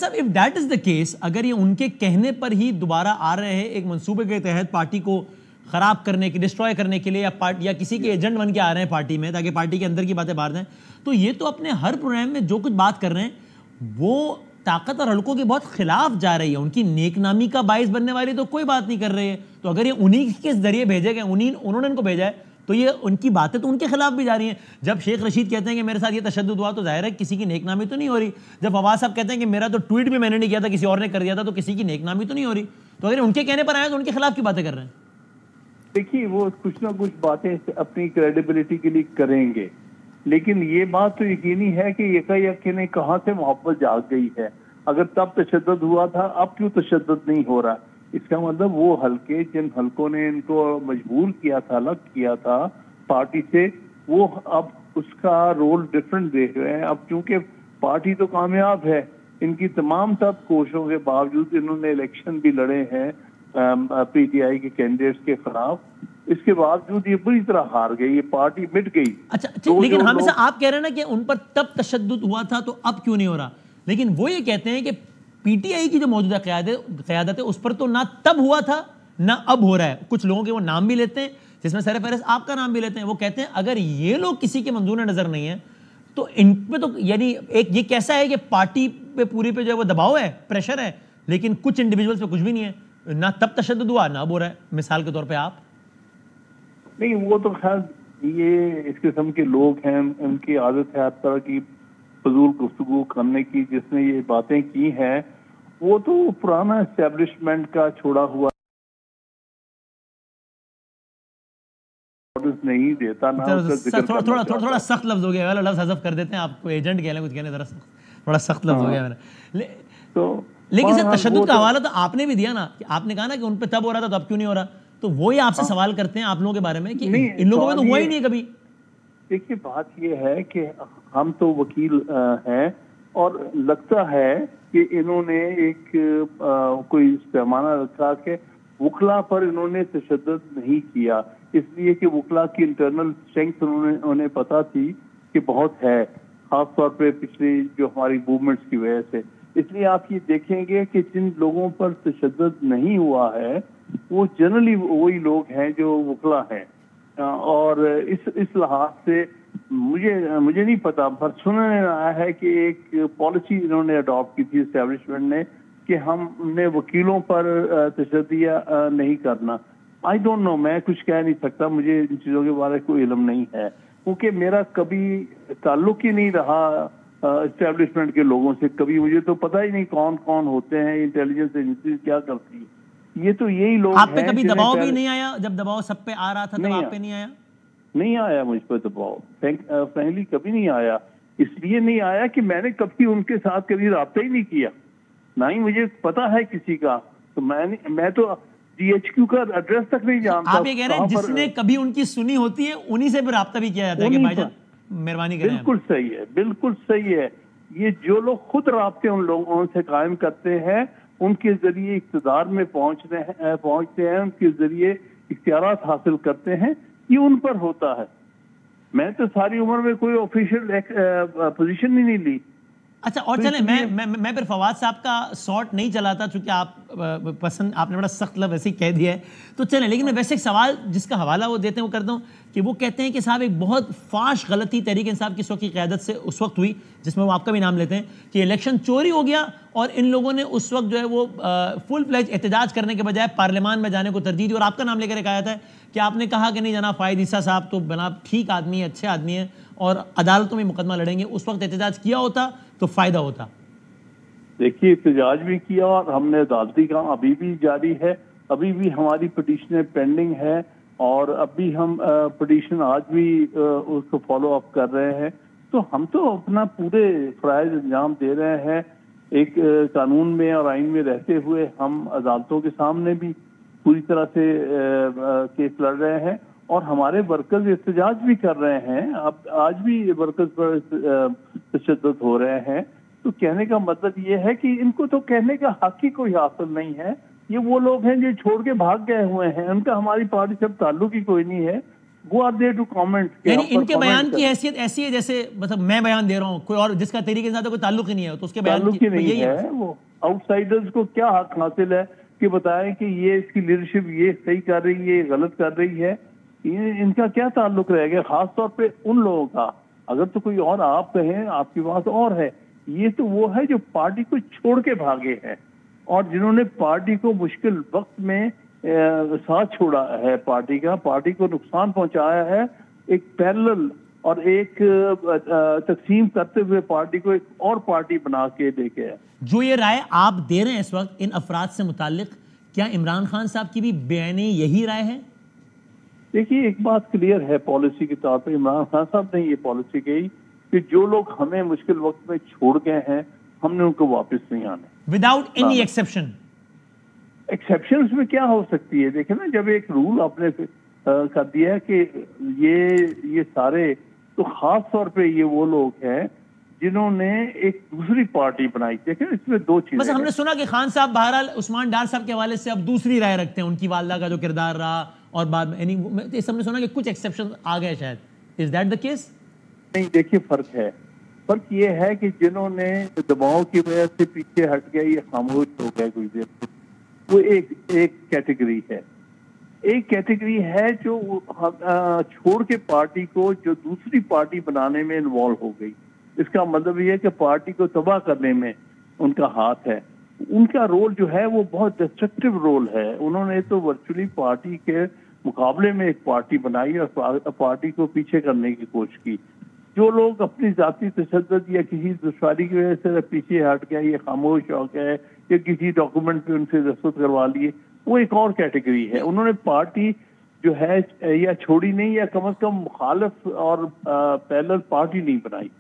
صاحب if that is the case, اگر یہ ان کے کہنے پر ہی دوبارہ آ رہے ہیں ایک منصوبے کے تحت پارٹی کو خراب کرنے کے ڈسٹروائے کرنے کے لیے یا کسی کے ایجنٹ بن کے آ رہے ہیں پارٹی میں تاکہ پارٹی کے اندر کی باتیں باہر جائیں، تو یہ تو اپنے ہر پروگرام میں جو کچھ بات کر رہے ہیں وہ طاقت اور حلقوں کے بہت خلاف جا رہی ہے. ان کی نیک نامی کا باعث بننے والی تو کوئی بات نہیں کر رہے ہیں. تو اگر یہ انہی کے ذریعے بھیجے گئے, انہوں نے ان کو بھیجا ہے, تو یہ ان کی باتیں تو ان کے خلاف بھی جا رہی ہیں. جب شیخ رشید کہتے ہیں کہ میرے ساتھ یہ تشدد ہوا تو ظاہر ہے کسی کی نیک نامی تو نہیں ہو رہی. جب فواد صاحب کہتے ہیں کہ میرا تو ٹویٹ بھی میں نے نہیں کیا تھا, کسی اور نے کر دیا تھا, تو کسی کی نیک نامی تو نہیں ہو رہی. تو اگر ان کے کہنے پر آئے تو ان کے خلاف کی باتیں کر رہے ہیں. دیکھیے وہ کچھ نہ کچھ باتیں اپنی کریڈیبلٹی کے لیے کریں گے, لیکن یہ بات تو یقینی ہے کہ یکا نے کہاں سے محبت جاگ گئی ہے. اگر تب تشدد ہوا تھا, اب کیوں تشدد نہیں ہو رہا؟ اس کا مطلب وہ حلقے جن حلقوں نے ان کو مجبور کیا تھا, الگ کیا تھا پارٹی سے, وہ اب اس کا رول ڈفرنٹ دیکھ رہے ہیں. اب چونکہ پارٹی تو کامیاب ہے, ان کی تمام تب کوششوں کے باوجود انہوں نے الیکشن بھی لڑے ہیں پی ٹی آئی کے کینڈیڈیٹس کے خلاف, اس کے باوجود یہ بری طرح ہار گئی, یہ پارٹی مٹ گئی. اچھا لیکن ہم آپ کہہ رہے ہیں نا کہ ان پر تب تشدد ہوا تھا تو اب کیوں نہیں ہو رہا, لیکن وہ یہ کہتے ہیں کہ پی ٹی آئی کی جو موجودہ قیادت ہے اس پر تو نہ تب ہوا تھا نہ اب ہو رہا ہے. کچھ لوگوں کے وہ نام بھی لیتے ہیں جس میں سر فہرست آپ کا نام بھی لیتے ہیں. وہ کہتے ہیں اگر یہ لوگ کسی کے منظور نظر نہیں ہیں تو ان پہ تو یعنی ایک یہ کیسا ہے کہ پارٹی پہ پوری پہ جو ہے وہ دباؤ ہے, پریشر ہے, لیکن کچھ انڈیویجولز پہ کچھ بھی نہیں ہے, نہ تب تشدد ہوا نہ اب ہو رہا ہے. مثال کے طور پہ آپ نہیں, وہ تو خیر یہ اس قسم کے لوگ ہیں, ان کی عادت ہے ہر طرح کی فضول گفتگو کرنے کی. جس نے یہ باتیں کی ہیں وہ تو پرانا اسٹیبلشمنٹ کا چھوڑا ہوا نہیں دیتا نا. تھوڑا سخت لفظ ہو گیا, والا لفظ حذف کر دیتے ہیں, آپ کو ایجنٹ کہہ لیں کچھ کہنے, ذرا تھوڑا سخت لفظ ہو گیا میرا. لیکن سر تشدد کا حوالہ تو آپ نے بھی دیا نا, کہ آپ نے کہا نا کہ ان پہ تب ہو رہا تھا تو اب کیوں نہیں ہو رہا. تو وہی آپ سے سوال کرتے ہیں آپ لوگوں کے بارے میں کہ ان لوگوں میں تو ہوا ہی نہیں ہے کبھی. دیکھیے بات یہ ہے کہ ہم تو وکیل ہیں, اور لگتا ہے کہ انہوں نے ایک کوئی پیمانہ رکھا کہ وکلا پر انہوں نے تشدد نہیں کیا, اس لیے کہ وکلا کی انٹرنل اسٹرینگتھ انہیں پتا تھی کہ بہت ہے, خاص طور پہ پچھلی جو ہماری موومنٹس کی وجہ سے. اس لیے آپ یہ دیکھیں گے کہ جن لوگوں پر تشدد نہیں ہوا ہے وہ جنرلی وہی لوگ ہیں جو وکلا ہیں. اور اس لحاظ سے مجھے نہیں پتا, پر سننے میں آیا ہے کہ ایک پالیسی انہوں نے اڈاپٹ کی تھی اسٹیبلشمنٹ نے کہ ہم نے وکیلوں پر تشدد نہیں کرنا. آئی ڈونٹ نو, میں کچھ کہہ نہیں سکتا, مجھے ان چیزوں کے بارے میں کوئی علم نہیں ہے, کیونکہ میرا کبھی تعلق ہی نہیں رہا اسٹیبلشمنٹ کے لوگوں سے. کبھی مجھے تو پتہ ہی نہیں کون کون ہوتے ہیں, انٹیلیجنس ایجنسی کیا کرتی ہے. یہ تو یہی لوگ ہیں. آپ پہ کبھی دباؤ بھی نہیں آیا جب دباؤ سب پہ آ رہا تھا تب آپ پہ نہیں آیا؟ نہیں آیا مجھ پہ دباؤ, فرینکلی کبھی نہیں آیا. اس لیے نہیں آیا کہ میں نے کبھی ان کے ساتھ کبھی رابطہ ہی نہیں کیا, نہ ہی مجھے پتا ہے کسی کا. تو میں تو ڈی ایچ کیو کا ایڈریس تک نہیں جانتا. آپ یہ کہہ رہے ہیں جس نے کبھی ان کی سنی ہوتی ہے انہی سے بھی رابطہ بھی کیا جاتا ہے کہ بھائی جان مہربانی کریں. بالکل صحیح ہے, بالکل صحیح ہے. یہ جو لوگ خود رابطے ان لوگوں سے قائم کرتے ہیں, ان کے ذریعے اقتدار میں پہنچتے ہیں, ان کے ذریعے اختیارات حاصل کرتے ہیں, یہ ان پر ہوتا ہے. میں تو ساری عمر میں کوئی آفیشیل پوزیشن ہی نہیں لی. اچھا اور چلیں میں پھر فواد صاحب کا سارٹ نہیں چلاتا, چونکہ آپ نے بڑا سخت لفظ ایسے ہی کہہ دیا ہے تو چلیں. لیکن میں ویسے ایک سوال جس کا حوالہ وہ دیتے ہیں وہ کرتا ہوں کہ وہ کہتے ہیں کہ صاحب ایک بہت فاش غلطی تحریک انصاف کی کی قیادت سے اس وقت ہوئی, جس میں وہ آپ کا بھی نام لیتے ہیں, کہ الیکشن چوری ہو گیا اور ان لوگوں نے اس وقت جو ہے وہ فل فلیج احتجاج کرنے کے بجائے پارلیمان میں جانے کو ترجیح دی. اور آپ کا نام لے کر ایک آیا تھا کہ آپ نے کہا کہ نہیں جناب فائد عیسیٰ صاحب تو جناب ٹھیک آدمی ہے, اچھے آدمی ہیں اور عدالتوں میں مقدمہ لڑیں گے. اس وقت احتجاج کیا ہوتا تو فائدہ ہوتا. دیکھیے احتجاج بھی کیا اور ہم نے عدالتی کام ابھی بھی جاری ہے, ابھی بھی ہماری پٹیشنیں پینڈنگ ہے, اور ابھی ہم پٹیشن آج بھی اس کو فالو اپ کر رہے ہیں. تو ہم تو اپنا پورے فرائض انجام دے رہے ہیں, ایک قانون میں اور آئین میں رہتے ہوئے. ہم عدالتوں کے سامنے بھی پوری طرح سے کیس لڑ رہے ہیں, اور ہمارے ورکرز احتجاج بھی کر رہے ہیں. اب آج بھی ورکرز پر تشدد ہو رہے ہیں. تو کہنے کا مطلب یہ ہے کہ ان کو تو کہنے کا حق ہی کوئی حاصل نہیں ہے. یہ وہ لوگ ہیں جو چھوڑ کے بھاگ گئے ہوئے ہیں, ان کا ہماری پارٹی سے تعلق ہی کوئی نہیں ہے. who are there to comment? یعنی ان کے بیان کی حیثیت ایسی ہے جیسے مطلب میں بیان دے رہا ہوں، کوئی اور جس کا طریقے کے ساتھ کوئی تعلق ہی نہیں ہے تو اس کے بیان تعلق ہی نہیں ہے. وہ آؤٹ سائڈرز کو کیا حق حاصل ہے کہ بتائیں کہ یہ اس کی لیڈرشپ یہ صحیح کر رہی ہے، یہ غلط کر رہی ہے؟ ان کا کیا تعلق رہ گیا؟ خاص طور پہ ان لوگوں کا. اگر تو کوئی اور آپ کہیں آپ کی بات اور ہے، یہ تو وہ ہے جو پارٹی کو چھوڑ کے بھاگے ہیں اور جنہوں نے پارٹی کو مشکل وقت میں ساتھ چھوڑا ہے، پارٹی کو نقصان پہنچایا ہے، ایک پیرلل اور ایک تقسیم کرتے ہوئے پارٹی کو ایک اور پارٹی بنا کے دے کے ہے. جو یہ رائے آپ دے رہے ہیں اس وقت ان افراد سے متعلق، کیا عمران خان صاحب کی بھی بیانی یہی رائے ہے؟ دیکھیے ایک بات کلیئر ہے پالیسی کے طور پہ، عمران خان صاحب نے یہ پالیسی کہی کہ جو لوگ ہمیں مشکل وقت میں چھوڑ گئے ہیں ہم نے ان کو واپس نہیں آنے. Without any exception. ایکسیپشنز میں کیا ہو سکتی ہے؟ دیکھیں نا، جب ایک رول آپ نے کر دیا ہے کہ یہ سارے، تو خاص طور پہ یہ وہ لوگ ہیں جنہوں نے ایک دوسری پارٹی بنائی. دیکھیں اس میں دو چیزیں. بس ہم نے سنا کہ خان صاحب بہرحال عثمان ڈار صاحب کے حوالے سے اب دوسری رائے رکھتے ہیں، ان کی والدہ کا جو کردار رہا اور بعد میں ہم نے سنا کہ کچھ ایکسیپشن آ گئے شاید. Is that the case? نہیں، دیکھیے فرق یہ ہے کہ جنہوں نے دباؤ کی وجہ سے پیچھے ہٹ گئے یا خاموش ہو گئے کوئی دیر، وہ ایک کیٹیگری ہے. ایک کیٹیگری ہے جو چھوڑ کے پارٹی کو جو دوسری پارٹی بنانے میں انوالو ہو گئی. اس کا مطلب یہ ہے کہ پارٹی کو تباہ کرنے میں ان کا ہاتھ ہے. ان کا رول جو ہے وہ بہت ڈسٹرکٹیو رول ہے. انہوں نے تو ورچولی پارٹی کے مقابلے میں ایک پارٹی بنائی اور پارٹی کو پیچھے کرنے کی کوشش کی. جو لوگ اپنی ذاتی تشدد یا کسی دشواری کی وجہ سے پیچھے ہٹ گئے یا خاموش ہو گئے یا کسی ڈاکومنٹ پہ ان سے دستخط کروا لیے، وہ ایک اور کیٹیگری ہے. انہوں نے پارٹی جو ہے یا چھوڑی نہیں، یا کم از کم مخالف اور پیرلل پارٹی نہیں بنائی.